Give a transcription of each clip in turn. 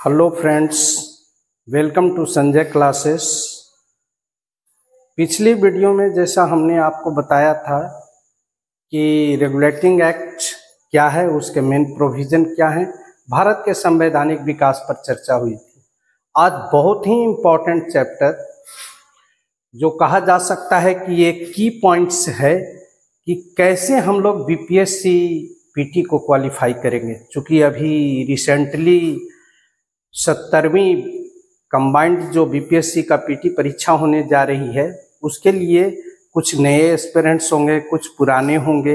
Hello friends, welcome to Sanjay classes. पिछली video में जैसा हमने आपको बताया था कि रेगुलेटिंग एक्ट क्या है, उसके मेन प्रोविज़न क्या हैं, भारत के संवैधानिक विकास पर चर्चा हुई थी। आज बहुत ही इम्पोर्टेंट चैप्टर जो कहा जा सकता है कि ये की पॉइंट्स है कि कैसे हम लोग बीपीएससी पीटी को क्वालिफाई करेंगे। चूँकि अभी रिसेंटली 70वीं कंबाइंड जो बीपीएससी का पीटी परीक्षा होने जा रही है, उसके लिए कुछ नए एस्पिरेंट्स होंगे, कुछ पुराने होंगे।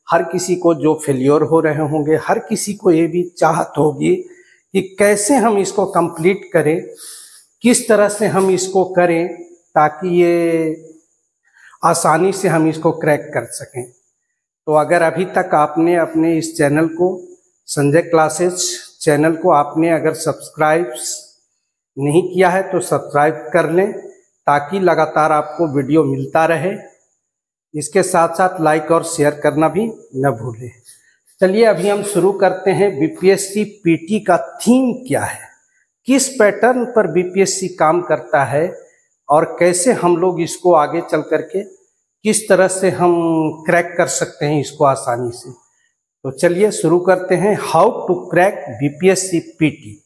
हर किसी को जो फेलियर हो रहे होंगे, हर किसी को ये भी चाहत होगी कि कैसे हम इसको कंप्लीट करें, किस तरह से हम इसको करें ताकि ये आसानी से हम इसको क्रैक कर सकें। तो अगर अभी तक आपने अपने इस चैनल को, संजय क्लासेस चैनल को आपने अगर सब्सक्राइब नहीं किया है तो सब्सक्राइब कर लें ताकि लगातार आपको वीडियो मिलता रहे। इसके साथ साथ लाइक और शेयर करना भी न भूलें। चलिए अभी हम शुरू करते हैं। बीपीएससी पीटी का थीम क्या है, किस पैटर्न पर बीपीएससी काम करता है और कैसे हम लोग इसको आगे चल करके किस तरह से हम क्रैक कर सकते हैं इसको आसानी से। तो चलिए शुरू करते हैं। How to crack BPSC PT.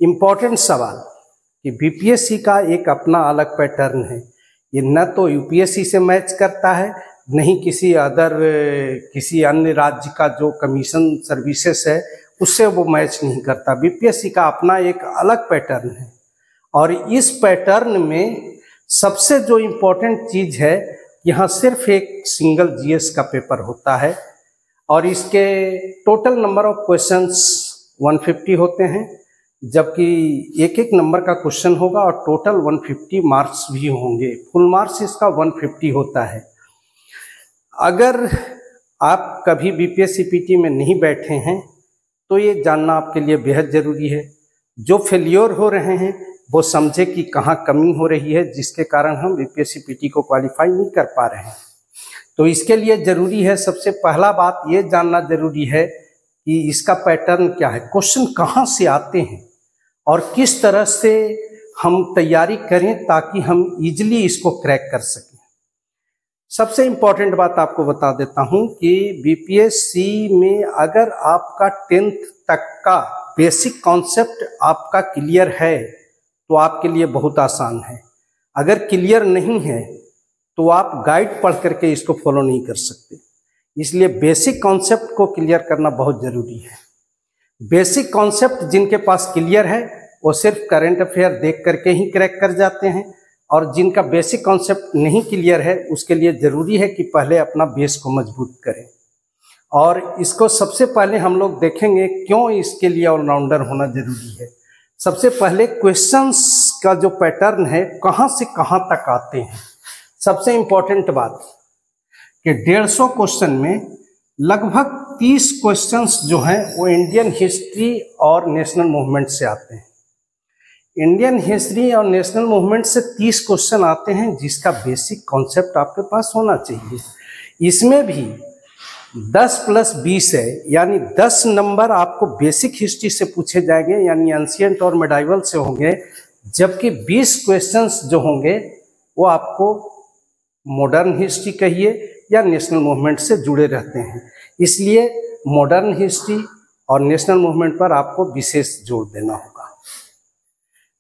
Important सवाल कि बीपीएससी का एक अपना अलग पैटर्न है। ये न तो यूपीएससी से मैच करता है, नहीं किसी अन्य राज्य का जो कमीशन सर्विसेज है उससे वो मैच नहीं करता। बीपीएससी का अपना एक अलग पैटर्न है और इस पैटर्न में सबसे जो इम्पोर्टेंट चीज़ है, यहाँ सिर्फ एक सिंगल जीएस का पेपर होता है और इसके टोटल नंबर ऑफ क्वेश्चंस 150 होते हैं, जबकि एक एक नंबर का क्वेश्चन होगा और टोटल 150 मार्क्स भी होंगे। फुल मार्क्स इसका 150 होता है। अगर आप कभी बीपीएससी पीटी में नहीं बैठे हैं तो ये जानना आपके लिए बेहद ज़रूरी है। जो फेलियर हो रहे हैं वो समझे कि कहाँ कमी हो रही है जिसके कारण हम बीपीएससी पीटी को क्वालिफाई नहीं कर पा रहे हैं। तो इसके लिए ज़रूरी है, सबसे पहला बात ये जानना ज़रूरी है कि इसका पैटर्न क्या है, क्वेश्चन कहाँ से आते हैं और किस तरह से हम तैयारी करें ताकि हम इजीली इसको क्रैक कर सकें। सबसे इम्पॉर्टेंट बात आपको बता देता हूँ कि बीपीएससी में अगर आपका 10th तक का बेसिक कॉन्सेप्ट आपका क्लियर है तो आपके लिए बहुत आसान है। अगर क्लियर नहीं है तो आप गाइड पढ़ करके इसको फॉलो नहीं कर सकते। इसलिए बेसिक कॉन्सेप्ट को क्लियर करना बहुत ज़रूरी है। बेसिक कॉन्सेप्ट जिनके पास क्लियर है वो सिर्फ करंट अफेयर देख करके ही क्रैक कर जाते हैं, और जिनका बेसिक कॉन्सेप्ट नहीं क्लियर है उसके लिए ज़रूरी है कि पहले अपना बेस को मजबूत करें। और इसको सबसे पहले हम लोग देखेंगे क्यों इसके लिए ऑलराउंडर होना ज़रूरी है। सबसे पहले क्वेश्चंस का जो पैटर्न है, कहाँ से कहाँ तक आते हैं। सबसे इम्पोर्टेंट बात कि 150 क्वेश्चन में लगभग 30 क्वेश्चंस जो हैं वो इंडियन हिस्ट्री और नेशनल मूवमेंट से आते हैं। इंडियन हिस्ट्री और नेशनल मूवमेंट से 30 क्वेश्चन आते हैं जिसका बेसिक कॉन्सेप्ट आपके पास होना चाहिए। इसमें भी 10 + 20 है, यानी 10 नंबर आपको बेसिक हिस्ट्री से पूछे जाएंगे, यानी एंशिएंट और मेडाइवल से होंगे, जबकि 20 क्वेश्चंस जो होंगे वो आपको मॉडर्न हिस्ट्री कहिए या नेशनल मूवमेंट से जुड़े रहते हैं। इसलिए मॉडर्न हिस्ट्री और नेशनल मूवमेंट पर आपको विशेष जोर देना होगा।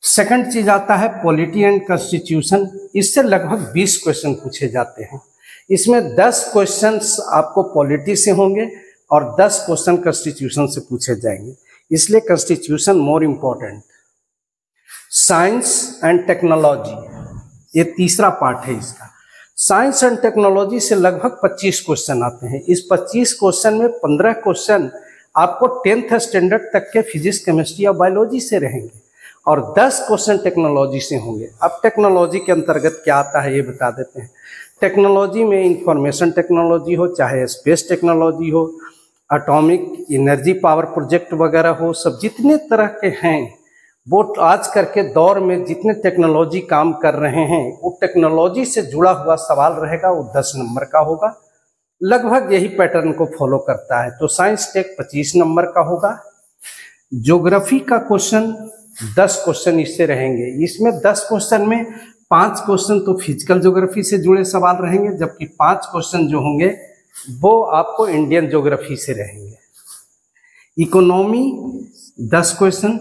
सेकंड चीज आता है पॉलिटी एंड कॉन्स्टिट्यूशन। इससे लगभग 20 क्वेश्चन पूछे जाते हैं। इसमें 10 क्वेश्चंस आपको पॉलिटी से होंगे और 10 क्वेश्चन कॉन्स्टिट्यूशन से पूछे जाएंगे। इसलिए constitution more important. Science and technology, ये तीसरा पार्ट है इसका। साइंस एंड टेक्नोलॉजी से लगभग 25 क्वेश्चन आते हैं। इस 25 क्वेश्चन में 15 क्वेश्चन आपको 10th स्टैंडर्ड तक के फिजिक्स, केमिस्ट्री और बायोलॉजी से रहेंगे और 10 क्वेश्चन टेक्नोलॉजी से होंगे। अब टेक्नोलॉजी के अंतर्गत क्या आता है ये बता देते हैं। टेक्नोलॉजी में इंफॉर्मेशन टेक्नोलॉजी हो, चाहे स्पेस टेक्नोलॉजी हो, एटॉमिक एनर्जी पावर प्रोजेक्ट वगैरह हो, सब जितने तरह के हैं वो आज करके दौर में जितने टेक्नोलॉजी काम कर रहे हैं वो टेक्नोलॉजी से जुड़ा हुआ सवाल रहेगा, वो 10 नंबर का होगा। लगभग यही पैटर्न को फॉलो करता है। तो साइंस टेक 25 नंबर का होगा, ज्योग्राफी का क्वेश्चन 10 क्वेश्चन इससे रहेंगे। इसमें 10 क्वेश्चन में 5 क्वेश्चन तो फिजिकल ज्योग्राफी से जुड़े सवाल रहेंगे, जबकि 5 क्वेश्चन जो होंगे वो आपको इंडियन ज्योग्राफी से रहेंगे। Economy 10 question,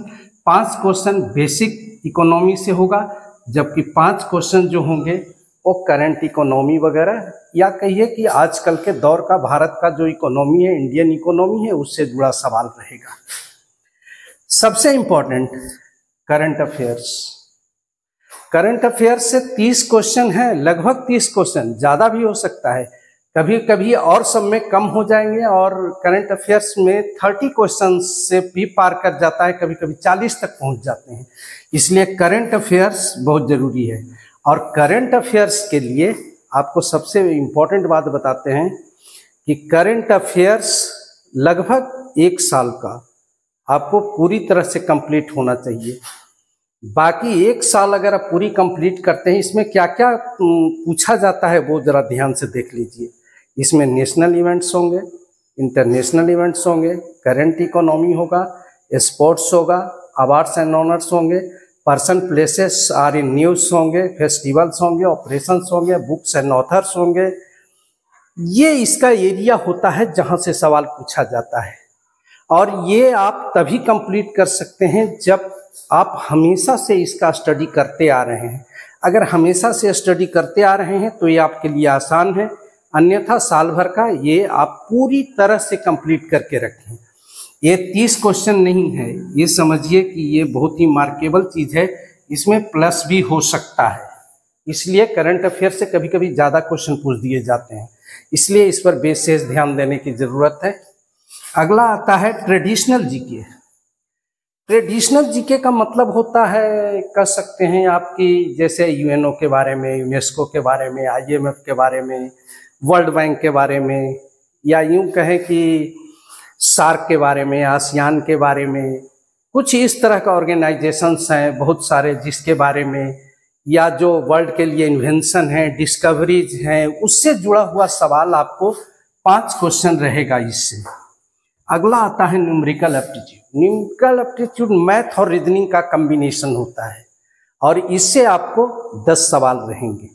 5 question basic economy से होगा, जबकि 5 क्वेश्चन जो होंगे वो करंट इकोनॉमी वगैरह, या कहिए कि आजकल के दौर का भारत का जो इकोनॉमी है, इंडियन इकोनॉमी है, उससे जुड़ा सवाल रहेगा। सबसे important current affairs. Current affairs से 30 क्वेश्चन है, लगभग 30 क्वेश्चन, ज़्यादा भी हो सकता है, कभी कभी और सब में कम हो जाएंगे, और करंट अफेयर्स में 30 क्वेश्चन से भी पार कर जाता है, कभी कभी 40 तक पहुंच जाते हैं। इसलिए करंट अफेयर्स बहुत ज़रूरी है। और करंट अफेयर्स के लिए आपको सबसे इम्पोर्टेंट बात बताते हैं कि करंट अफेयर्स लगभग 1 साल का आपको पूरी तरह से कंप्लीट होना चाहिए। बाकी 1 साल अगर आप पूरी कंप्लीट करते हैं, इसमें क्या क्या पूछा जाता है वो ज़रा ध्यान से देख लीजिए। इसमें नेशनल इवेंट्स होंगे, इंटरनेशनल इवेंट्स होंगे, करंट इकोनॉमी होगा, स्पोर्ट्स होगा, अवार्ड्स एंड ऑनर्स होंगे, person places are in news होंगे, फेस्टिवल्स होंगे, ऑपरेशंस होंगे, बुक्स एंड ऑथर्स होंगे। ये इसका एरिया होता है जहाँ से सवाल पूछा जाता है, और ये आप तभी कंप्लीट कर सकते हैं जब आप हमेशा से इसका स्टडी करते आ रहे हैं। अगर हमेशा से स्टडी करते आ रहे हैं तो ये आपके लिए आसान है, अन्यथा साल भर का ये आप पूरी तरह से कंप्लीट करके रखें। ये 30 क्वेश्चन नहीं है, ये समझिए कि ये बहुत ही मार्केबल चीज़ है, इसमें प्लस भी हो सकता है। इसलिए करंट अफेयर से कभी कभी ज़्यादा क्वेश्चन पूछ दिए जाते हैं, इसलिए इस पर विशेष ध्यान देने की ज़रूरत है। अगला आता है ट्रेडिशनल जीके। ट्रेडिशनल जीके का मतलब होता है, कह सकते हैं आपकी, जैसे यूएनओ के बारे में, यूनेस्को के बारे में, आईएमएफ के बारे में, वर्ल्ड बैंक के बारे में, या यूं कहें कि सार्क के बारे में, आसियान के बारे में, कुछ इस तरह का ऑर्गेनाइजेशंस हैं बहुत सारे जिसके बारे में, या जो वर्ल्ड के लिए इन्वेंशन है, डिस्कवरीज हैं, उससे जुड़ा हुआ सवाल आपको 5 क्वेश्चन रहेगा इससे। अगला आता है numerical aptitude. Numerical aptitude math और रीजनिंग का कम्बिनेशन होता है, और इससे आपको 10 सवाल रहेंगे।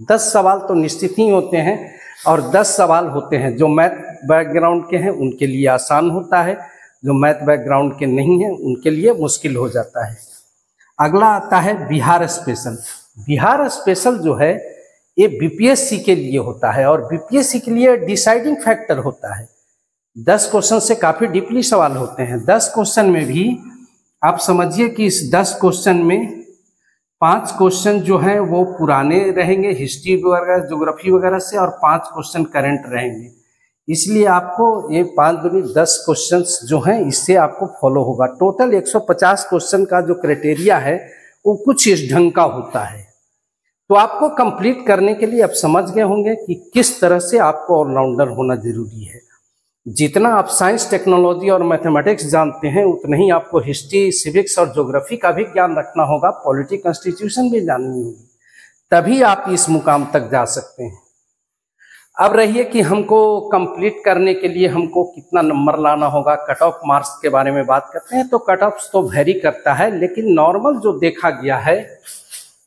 10 सवाल तो निश्चित ही होते हैं, और 10 सवाल होते हैं जो मैथ बैकग्राउंड के हैं उनके लिए आसान होता है, जो मैथ बैकग्राउंड के नहीं हैं उनके लिए मुश्किल हो जाता है। अगला आता है बिहार स्पेशल। बिहार स्पेशल जो है ये बीपीएससी के लिए होता है, और बीपीएससी के लिए डिसाइडिंग फैक्टर होता है। 10 क्वेश्चन से काफ़ी डीपली सवाल होते हैं। 10 क्वेश्चन में भी आप समझिए कि इस 10 क्वेश्चन में 5 क्वेश्चन जो हैं वो पुराने रहेंगे, हिस्ट्री वगैरह, ज्योग्राफी वगैरह से, और 5 क्वेश्चन करंट रहेंगे। इसलिए आपको ये 5 दूनी 10 क्वेश्चंस जो हैं इससे आपको फॉलो होगा। टोटल 150 क्वेश्चन का जो क्राइटेरिया है वो कुछ इस ढंग का होता है। तो आपको कंप्लीट करने के लिए आप समझ गए होंगे कि किस तरह से आपको ऑलराउंडर होना जरूरी है। जितना आप साइंस, टेक्नोलॉजी और मैथमेटिक्स जानते हैं उतना ही आपको हिस्ट्री, सिविक्स और ज्योग्राफी का भी ज्ञान रखना होगा, पॉलिटी, कॉन्स्टिट्यूशन भी जाननी होगी, तभी आप इस मुकाम तक जा सकते हैं। अब रहिए कि हमको कंप्लीट करने के लिए हमको कितना नंबर लाना होगा, कट ऑफ मार्क्स के बारे में बात करते हैं। तो कट ऑफ तो वेरी करता है, लेकिन नॉर्मल जो देखा गया है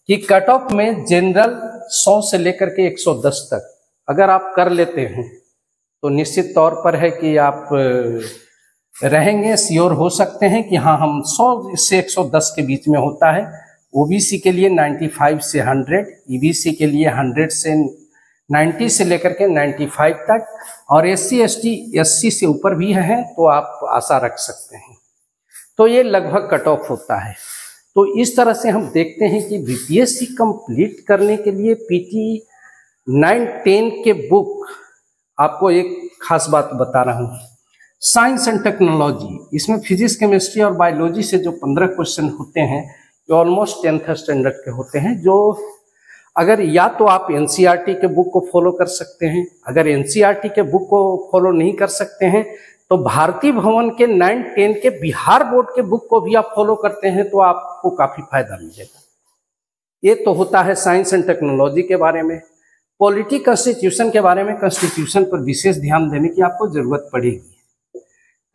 कि कट ऑफ में जनरल 100 से लेकर के 110 तक अगर आप कर लेते हैं तो निश्चित तौर पर है कि आप रहेंगे, श्योर हो सकते हैं कि हाँ हम 100 से 110 के बीच में होता है। ओबीसी के लिए 95 से 100, ईबीसी के लिए 100 से 90 से लेकर के 95 तक, और एससी एसटी 80 से ऊपर भी हैं तो आप आशा रख सकते हैं। तो ये लगभग कट ऑफ होता है। तो इस तरह से हम देखते हैं कि बीपीएससी कंप्लीट करने के लिए पीटी 9-10 के बुक, आपको एक खास बात बता रहा हूँ, साइंस एंड टेक्नोलॉजी, इसमें फिजिक्स, केमिस्ट्री और बायोलॉजी से जो 15 क्वेश्चन होते हैं जो ऑलमोस्ट 10th स्टैंडर्ड के होते हैं, जो अगर या तो आप एनसीईआरटी के बुक को फॉलो कर सकते हैं, अगर एनसीईआरटी के बुक को फॉलो नहीं कर सकते हैं तो भारती भवन के 9-10 के बिहार बोर्ड के बुक को भी आप फॉलो करते हैं तो आपको काफ़ी फायदा मिलेगा। ये तो होता है साइंस एंड टेक्नोलॉजी के बारे में। पॉलिटी, कॉन्स्टिट्यूशन के बारे में, कॉन्स्टिट्यूशन पर विशेष ध्यान देने की आपको ज़रूरत पड़ेगी।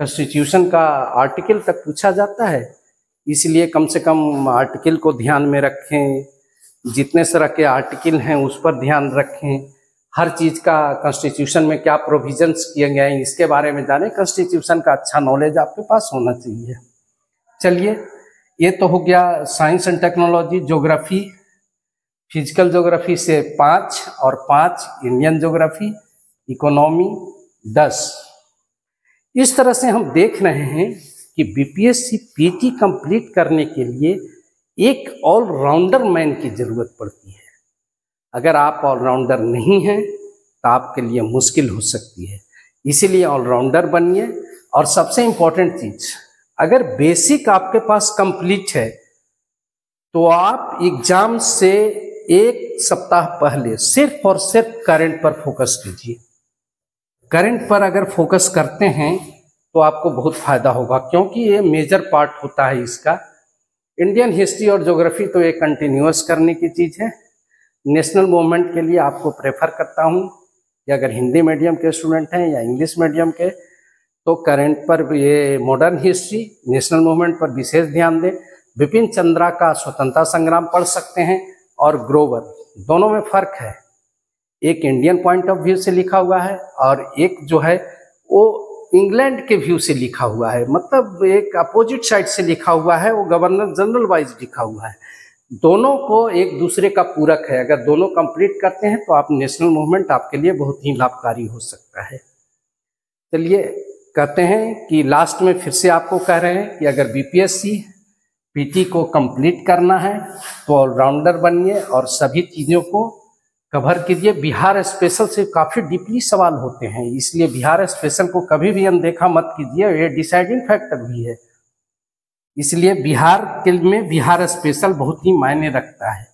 कॉन्स्टिट्यूशन का आर्टिकल तक पूछा जाता है, इसलिए कम से कम आर्टिकल को ध्यान में रखें, जितने तरह के आर्टिकल हैं उस पर ध्यान रखें, हर चीज़ का कॉन्स्टिट्यूशन में क्या प्रोविजंस किए गए हैं इसके बारे में जानें। कॉन्स्टिट्यूशन का अच्छा नॉलेज आपके पास होना चाहिए। चलिए, ये तो हो गया science and technology, geography, physical geography से 5 और 5 इंडियन ज्योग्राफी, इकोनॉमी 10। इस तरह से हम देख रहे हैं कि बीपीएससी पीटी कंप्लीट करने के लिए एक ऑलराउंडर मैन की जरूरत पड़ती है। अगर आप ऑलराउंडर नहीं हैं तो आपके लिए मुश्किल हो सकती है, इसीलिए ऑलराउंडर बनिए। और सबसे इम्पोर्टेंट चीज, अगर बेसिक आपके पास कंप्लीट है तो आप एग्जाम से एक सप्ताह पहले सिर्फ और सिर्फ करंट पर फोकस कीजिए। करंट पर अगर फोकस करते हैं तो आपको बहुत फायदा होगा, क्योंकि ये मेजर पार्ट होता है इसका। इंडियन हिस्ट्री और ज्योग्राफी तो ये कंटिन्यूअस करने की चीज़ है। नेशनल मूवमेंट के लिए आपको प्रेफर करता हूँ कि अगर हिंदी मीडियम के स्टूडेंट हैं या इंग्लिश मीडियम के, तो करंट पर ये मॉडर्न हिस्ट्री, नेशनल मूवमेंट पर विशेष ध्यान दें। बिपिन चंद्रा का स्वतंत्रता संग्राम पढ़ सकते हैं, और ग्रोवर, दोनों में फ़र्क है। एक इंडियन पॉइंट ऑफ व्यू से लिखा हुआ है और एक जो है वो इंग्लैंड के व्यू से लिखा हुआ है, मतलब एक अपोजिट साइड से लिखा हुआ है, वो गवर्नर जनरल वाइज लिखा हुआ है। दोनों को एक दूसरे का पूरक है। अगर दोनों कंप्लीट करते हैं तो आप नेशनल मूवमेंट आपके लिए बहुत ही लाभकारी हो सकता है। चलिए, कहते हैं कि लास्ट में फिर से आपको कह रहे हैं कि अगर बीपीएससी पीटी को कंप्लीट करना है तो ऑलराउंडर बनिए और सभी चीज़ों को कवर कीजिए। बिहार स्पेशल से काफ़ी डीपली सवाल होते हैं, इसलिए बिहार स्पेशल को कभी भी अनदेखा मत कीजिए, ये डिसाइडिंग फैक्टर भी है। इसलिए बिहार के में बिहार स्पेशल बहुत ही मायने रखता है।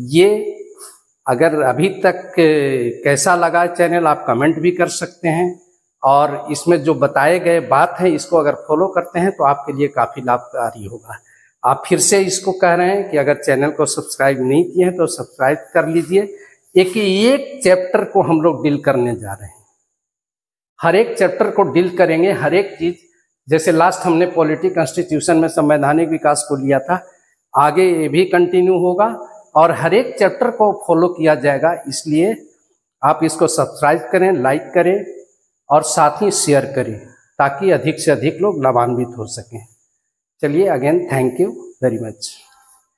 ये अगर अभी तक कैसा लगा चैनल, आप कमेंट भी कर सकते हैं, और इसमें जो बताए गए बात है इसको अगर फॉलो करते हैं तो आपके लिए काफ़ी लाभकारी होगा। आप फिर से इसको कह रहे हैं कि अगर चैनल को सब्सक्राइब नहीं किए हैं तो सब्सक्राइब कर लीजिए। एक चैप्टर को हम लोग डील करने जा रहे हैं, हर एक चैप्टर को डील करेंगे, हर एक चीज़। जैसे लास्ट हमने पॉलिटी कॉन्स्टिट्यूशन में संवैधानिक विकास को लिया था, आगे ये भी कंटिन्यू होगा और हर एक चैप्टर को फॉलो किया जाएगा। इसलिए आप इसको सब्सक्राइब करें, लाइक करें और साथ ही शेयर करें, ताकि अधिक से अधिक लोग लाभान्वित हो सकें। चलिए, again thank you very much.